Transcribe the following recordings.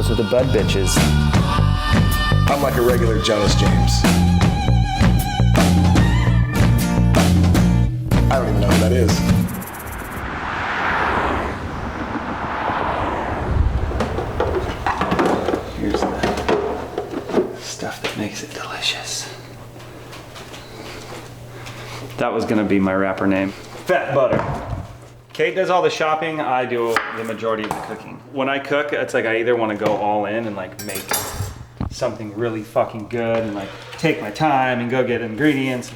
Those are the Bud bitches. I'm like a regular Jonas James. I don't even know who that is. Here's the stuff that makes it delicious. That was gonna be my rapper name. Fat Butter. Kate does all the shopping, I do the majority of the cooking. When I cook, it's like I either wanna go all in and like make something really fucking good and like take my time and go get ingredients.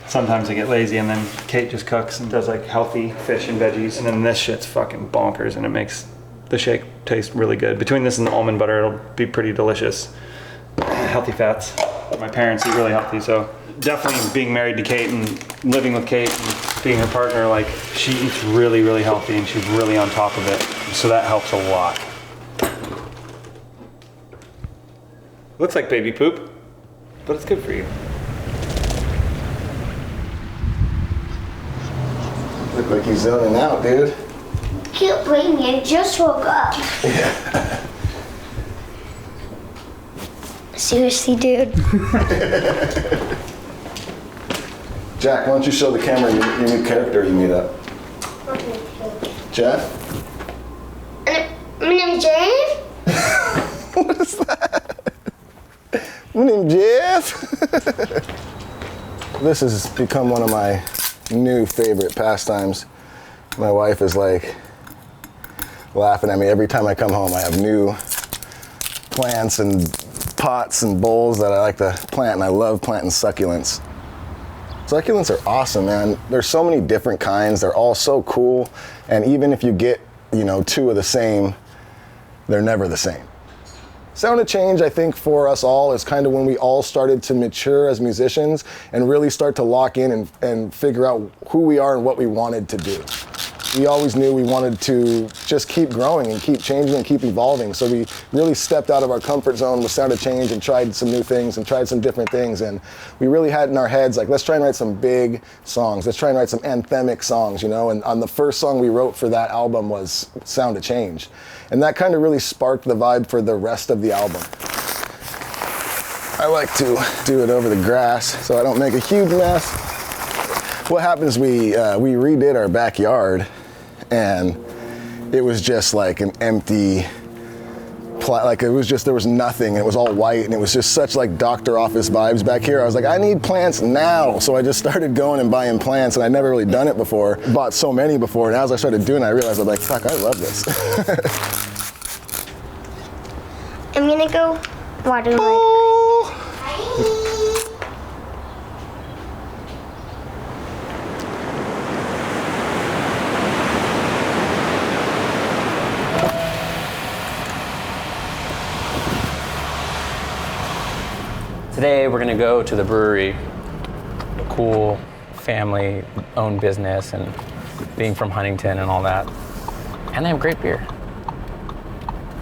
Sometimes I get lazy and then Kate just cooks and does like healthy fish and veggies. And then this shit's fucking bonkers and it makes the shake taste really good. Between this and the almond butter, it'll be pretty delicious. Healthy fats. My parents eat really healthy, so definitely being married to Kate and living with Kate and being her partner, like she eats really, really healthy and she's really on top of it. So that helps a lot. Looks like baby poop, but it's good for you. Look like you're zoning out, dude. Can't blame me, I just woke up. Yeah. Seriously, dude. Jack, why don't you show the camera your new character you made up? Jeff? My name's James. What is that? My name's Jeff. This has become one of my new favorite pastimes. My wife is like laughing at me every time I come home. I have new plants and pots and bowls that I like to plant, and I love planting succulents. Succulents are awesome, man. There's so many different kinds. They're all so cool, and even if you get, two of the same, they're never the same. Sound of change, I think, for us all is kind of when we all started to mature as musicians and really start to lock in and figure out who we are and what we wanted to do. We always knew we wanted to just keep growing and keep changing and keep evolving. So we really stepped out of our comfort zone with Sound of Change and tried some new things and tried some different things. And we really had in our heads, like, let's try and write some big songs. Let's try and write some anthemic songs, And on the first song we wrote for that album was Sound of Change. And that kind of really sparked the vibe for the rest of the album. I like to do it over the grass so I don't make a huge mess. What happens, we redid our backyard, and it was just like an empty, there was nothing, and it was all white, and it was just such like doctor office vibes back here. I was like, I need plants now. So I just started going and buying plants, and I'd never really done it before. Bought so many before, and as I started doing it, I realized I'm like, fuck, I love this. I'm gonna go water my... Today we're gonna go to the brewery, a cool family-owned business, and being from Huntington and all that. And they have great beer.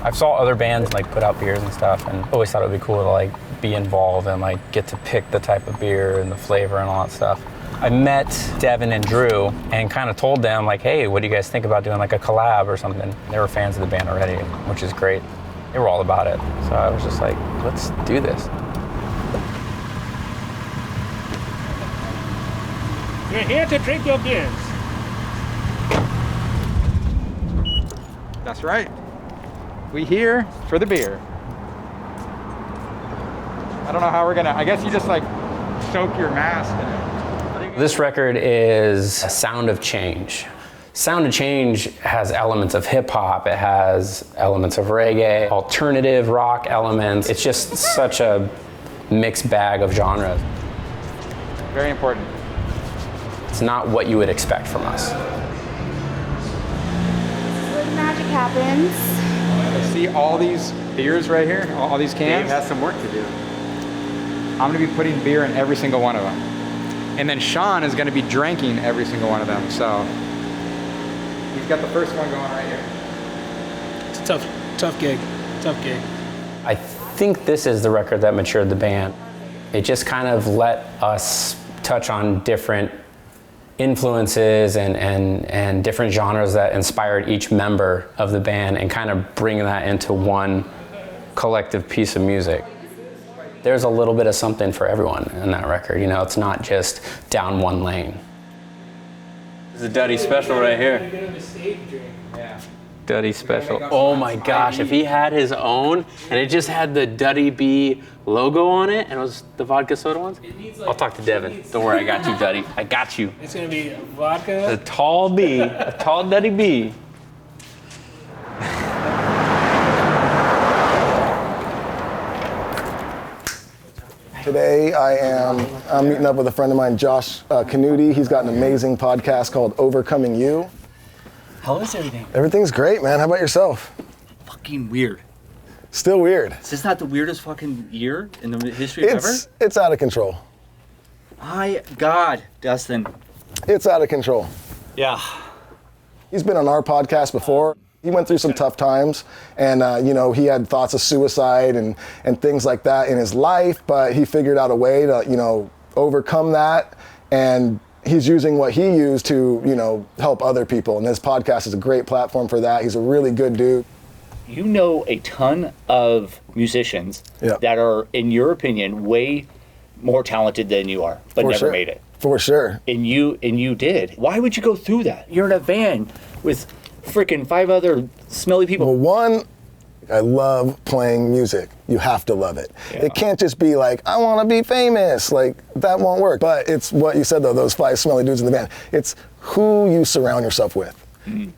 I've saw other bands like put out beers and stuff, and always thought it would be cool to like be involved and like get to pick the type of beer and the flavor and all that stuff. I met Devin and Drew and kind of told them like, hey, what do you guys think about doing like a collab or something? They were fans of the band already, which is great. They were all about it. So I was just like, let's do this. We're here to drink your beers. That's right. We here for the beer. I don't know how we're gonna, I guess you just like soak your mask in it. This record is Sound of Change. Sound of Change has elements of hip hop, it has elements of reggae, alternative rock elements. It's just such a mixed bag of genres. Very important. It's not what you would expect from us. Where the magic happens. See all these beers right here, all these cans? Dave has some work to do. I'm gonna be putting beer in every single one of them. And then Sean is gonna be drinking every single one of them, so. He's got the first one going right here. It's a tough gig. I think this is the record that matured the band. It just kind of let us touch on different influences and different genres that inspired each member of the band and kind of bring that into one collective piece of music. There's a little bit of something for everyone in that record, you know, it's not just down one lane. This is a Duddy special right here. Duddy special. Oh my gosh, if he had his own and it just had the Duddy B logo on it and it was the vodka soda ones, I'll talk to Devin. Don't worry, I got you, Duddy. I got you. It's gonna be vodka. A tall B, a tall Duddy B. Today I'm meeting up with a friend of mine, Josh Canuti. He's got an amazing podcast called Overcoming You. How is everything? Everything's great, man. How about yourself? Fucking weird. Still weird. Is this not the weirdest fucking year in the history of ever? It's out of control. My God, Dustin. It's out of control. Yeah. He's been on our podcast before. He went through some tough times and, you know, he had thoughts of suicide and things like that in his life, but he figured out a way to, you know, overcome that, and he's using what he used to, you know, help other people. And this podcast is a great platform for that. He's a really good dude. You know a ton of musicians that are, in your opinion, way more talented than you are, but never made it. For sure. And you did. Why would you go through that? You're in a van with freaking 5 other smelly people. Well, one, I love playing music. You have to love it. Yeah. It can't just be like, I want to be famous. Like, that won't work. But it's what you said, though, those 5 smelly dudes in the band. It's who you surround yourself with.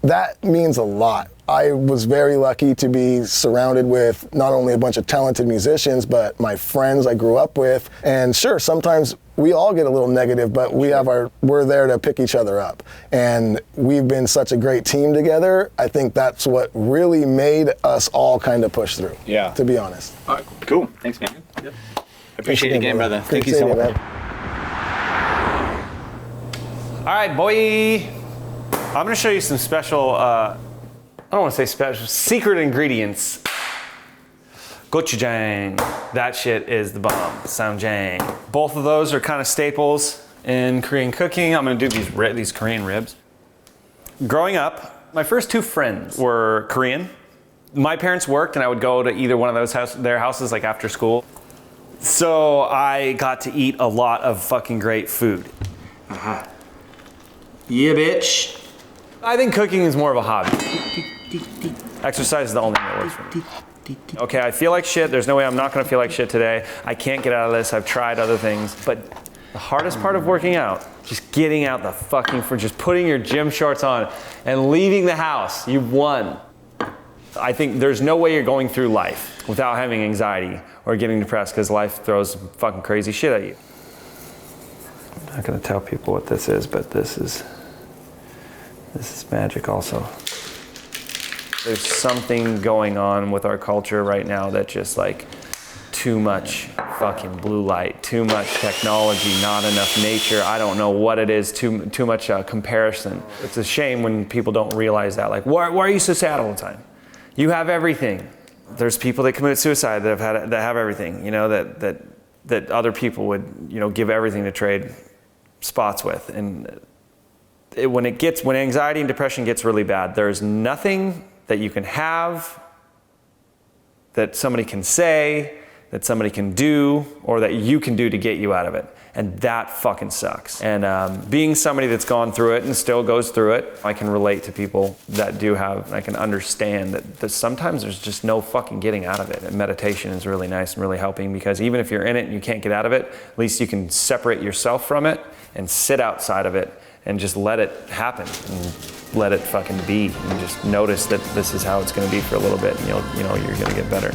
That means a lot. I was very lucky to be surrounded with not only a bunch of talented musicians, but my friends I grew up with. And sure, sometimes we all get a little negative, but we're there to pick each other up. And we've been such a great team together. I think that's what really made us all kind of push through. Yeah. To be honest. All right, cool. Thanks, man. Yep. Appreciate it again, brother. Thank you so much. All right, boy. I'm gonna show you some special, I don't wanna say special, secret ingredients. Gochujang. That shit is the bomb. Samjang. Both of those are kind of staples in Korean cooking. I'm gonna do these Korean ribs. Growing up, my first 2 friends were Korean. My parents worked and I would go to either one of their houses like after school. So I got to eat a lot of fucking great food. Uh-huh. Yeah, bitch. I think cooking is more of a hobby. Exercise is the only thing that works for me. Okay, I feel like shit. There's no way I'm not gonna feel like shit today. I can't get out of this. I've tried other things. But the hardest part of working out, just getting out the fucking, for just putting your gym shorts on and leaving the house, you've won. I think there's no way you're going through life without having anxiety or getting depressed because life throws fucking crazy shit at you. I'm not gonna tell people what this is, but this is magic also. There's something going on with our culture right now that just like too much fucking blue light, too much technology, not enough nature. I don't know what it is, too much comparison. It's a shame when people don't realize that. Like, why are you so sad all the time? You have everything. There's people that commit suicide that have everything, you know, that other people would, you know, give everything to trade spots with. And when anxiety and depression gets really bad, there's nothing that you can have, that somebody can say, that somebody can do, or that you can do to get you out of it. And that fucking sucks. And being somebody that's gone through it and still goes through it, I can relate to people that do have, I can understand that sometimes there's just no fucking getting out of it. And meditation is really nice and really helping, because even if you're in it and you can't get out of it, at least you can separate yourself from it and sit outside of it and just let it happen and let it fucking be, and just notice that this is how it's gonna be for a little bit, and you're gonna get better.